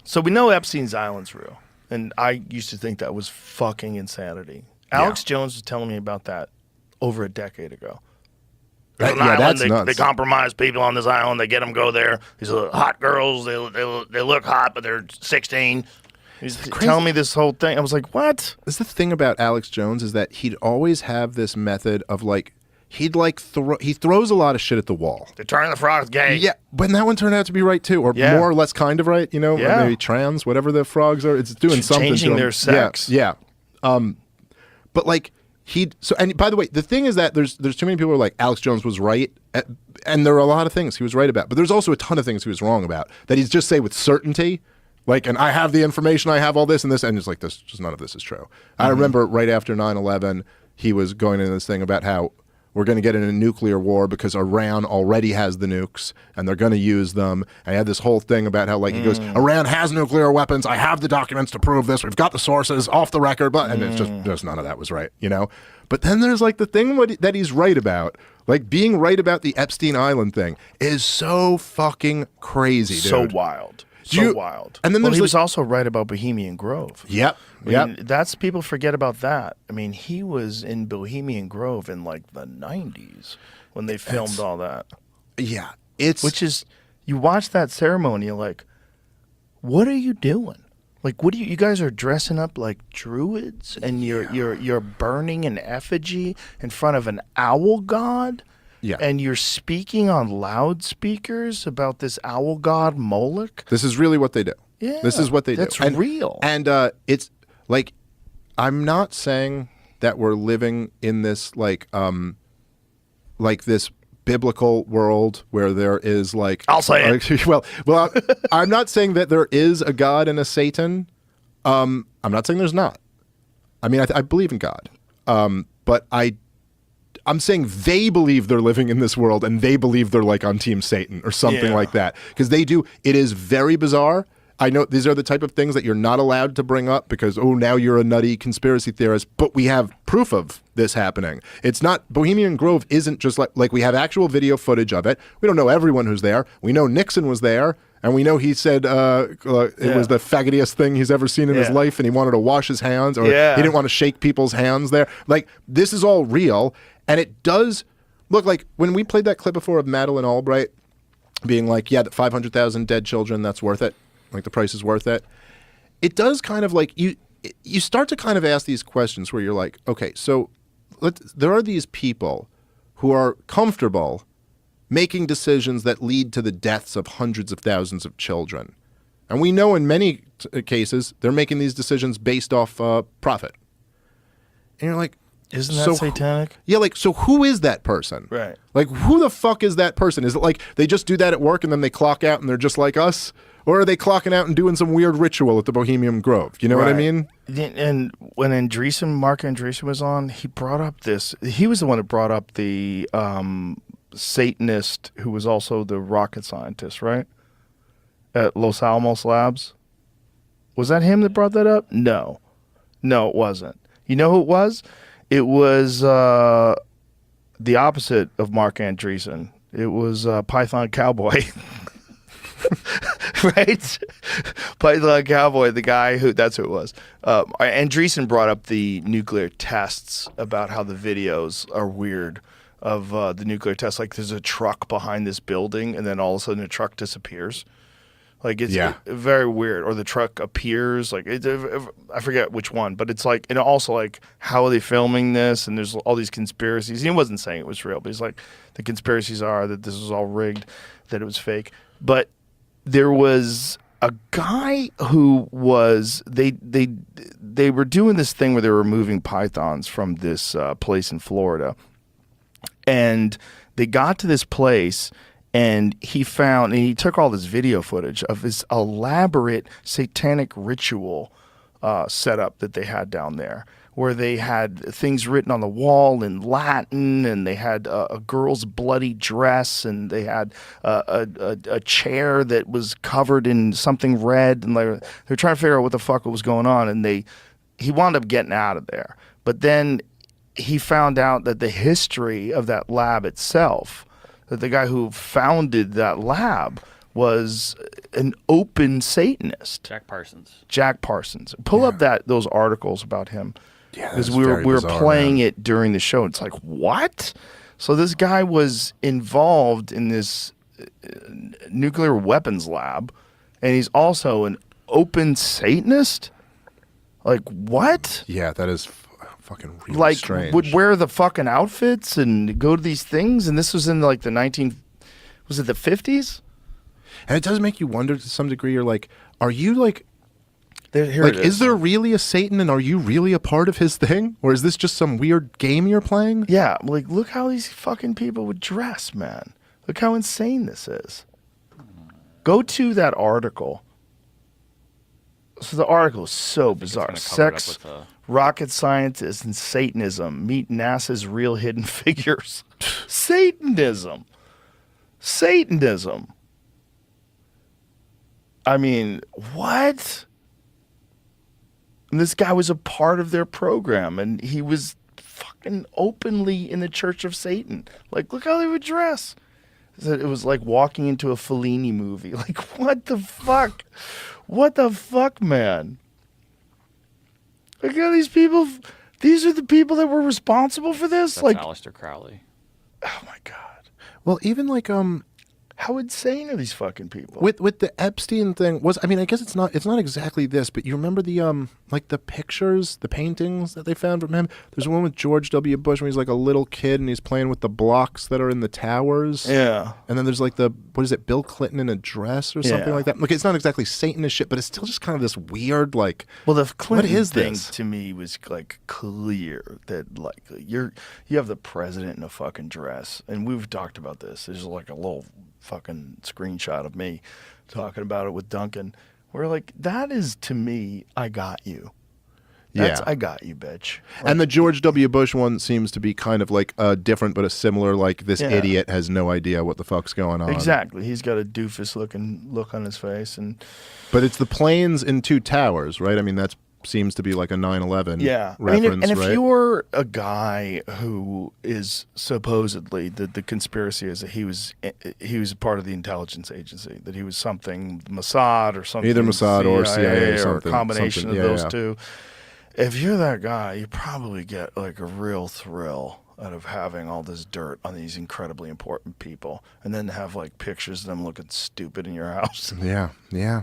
So we know Epstein's Island's real, and I used to think that was fucking insanity. Alex Jones was telling me about that over a decade ago. There's an island, that's nuts. They compromise people on this island. They get them go there. These are hot girls. They look hot, but they're 16. He's telling me this whole thing. I was like, what? That's the thing about Alex Jones is that he'd always have this method of like, he throws a lot of shit at the wall. They're turning the frogs gay. Yeah, but that one turned out to be right too, or more or less kind of right. You know, or maybe trans, whatever the frogs are. It's doing something. Changing their sex. Yeah. But like and by the way, the thing is that there's too many people who are like Alex Jones was right, and there are a lot of things he was right about, but there's also a ton of things he was wrong about that he's just say with certainty. Like, and I have the information, I have all this and this, and it's like this, just none of this is true. I remember right after 9/11, he was going into this thing about how we're going to get in a nuclear war because Iran already has the nukes and they're going to use them. And I had this whole thing about how, like, he goes, Iran has nuclear weapons. I have the documents to prove this. We've got the sources off the record. But and it's just none of that was right, you know? But then there's like the thing that he's right about. Like being right about the Epstein Island thing is so fucking crazy, dude. So wild. So wild. And then he was also right about Bohemian Grove. Yep. I mean, that's people forget about that. I mean, he was in Bohemian Grove in like the 90s when they filmed all that. Yeah. Which is, you watch that ceremony, you're like, what are you doing? Like, what do you guys are dressing up like druids and you're burning an effigy in front of an owl god? Yeah. And you're speaking on loudspeakers about this owl god Moloch? This is really what they do. Yeah. This is what they do. That's real. And it's like, I'm not saying that we're living in this like this biblical world where there is like I'll say it. Well, I'm not saying that there is a God and a Satan. I'm not saying there's not. I mean, I believe in God, but I'm saying they believe they're living in this world and they believe they're like on Team Satan or something like that. Because they do. It is very bizarre. I know these are the type of things that you're not allowed to bring up because, oh, now you're a nutty conspiracy theorist, but we have proof of this happening. It's not, Bohemian Grove isn't just like we have actual video footage of it. We don't know everyone who's there. We know Nixon was there, and we know he said it was the faggotiest thing he's ever seen in his life, and he wanted to wash his hands, or he didn't want to shake people's hands there. Like, this is all real, and it does look like, when we played that clip before of Madeleine Albright being like, yeah, that 500,000 dead children, that's worth it. Like, the price is worth it. It does kind of like, you start to kind of ask these questions where you're like, okay, so there are these people who are comfortable making decisions that lead to the deaths of hundreds of thousands of children. And we know in many cases, they're making these decisions based off profit. And you're like, isn't that satanic? Yeah, like, so who is that person? Right. Like, who the fuck is that person? Is it like they just do that at work and then they clock out and they're just like us? Or are they clocking out and doing some weird ritual at the Bohemian Grove? You know what I mean? And when Mark Andreessen was on, he brought up this. He was the one that brought up the Satanist who was also the rocket scientist, right? At Los Alamos Labs. Was that him that brought that up? No, it wasn't. You know who it was? It was the opposite of Mark Andreessen. It was Python Cowboy. Right? Python Cowboy, the guy that's who it was. Andreessen brought up the nuclear tests, about how the videos are weird of the nuclear tests. Like, there's a truck behind this building, and then all of a sudden the truck disappears. Like, it's very weird. Or the truck appears. Like, I forget which one, but it's like, and also like, how are they filming this? And there's all these conspiracies. He wasn't saying it was real, but he's like, the conspiracies are that this was all rigged, that it was fake. But there was a guy who was, they were doing this thing where they were removing pythons from this place in Florida. And they got to this place, and he took all this video footage of this elaborate satanic ritual setup that they had down there, where they had things written on the wall in Latin, and they had a girl's bloody dress, and they had a chair that was covered in something red, and they're trying to figure out what the fuck was going on, and he wound up getting out of there. But then he found out that the history of that lab itself, that the guy who founded that lab was an open Satanist. Jack Parsons. Pull up those articles about him. Yeah, because we were bizarre, playing man. it during the show. It's like, what? So this guy was involved in this nuclear weapons lab, and he's also an open Satanist. Like, what? Yeah, that is fucking really like strange. Would wear the fucking outfits and go to these things, and this was in like the 50s? And it does make you wonder to some degree. You're like, are you like, Here like, it is there really a Satan, and are you really a part of his thing, or is this just some weird game you're playing? Yeah, like look how these fucking people would dress, man. Look how insane this is. Go to that article. So the article is so bizarre. Sex, rocket scientists, and Satanism meet NASA's real hidden figures. Satanism. I mean, what? And this guy was a part of their program, and he was fucking openly in the Church of Satan. Like, look how they would dress. It was like walking into a Fellini movie. Like, what the fuck? What the fuck, man? Look at these people. These are the people that were responsible for this? That's like, Aleister Crowley. Oh, my God. Well, even like how insane are these fucking people? With the Epstein thing was, I mean, I guess it's not exactly this, but you remember the like the pictures, the paintings that they found from him? There's one with George W. Bush when he's like a little kid and he's playing with the blocks that are in the towers. Yeah. And then there's like what is it, Bill Clinton in a dress or something like that? Like, it's not exactly Satanist shit, but it's still just kind of this weird, like, well, the Clinton what is thing this? to me was like clear that like you have the president in a fucking dress, and we've talked about this. There's like a little fucking screenshot of me talking about it with Duncan. We're like, that is to me, I got you. That's, Yeah. I got you, bitch. And the George W. Bush one seems to be kind of like different, but a similar, like, this idiot has no idea what the fuck's going on. Exactly. He's got a doofus looking look on his face, and But it's the planes in two towers, right? I mean, that seems to be like a 9/11 yeah. reference, I mean, and if right? you're a guy who is supposedly the conspiracy is that he was part of the intelligence agency, that he was something Mossad or something, Either Mossad or CIA or something, a combination something, of those yeah. two. If you're that guy, you probably get like a real thrill out of having all this dirt on these incredibly important people, and then have like pictures of them looking stupid in your house. Yeah, yeah.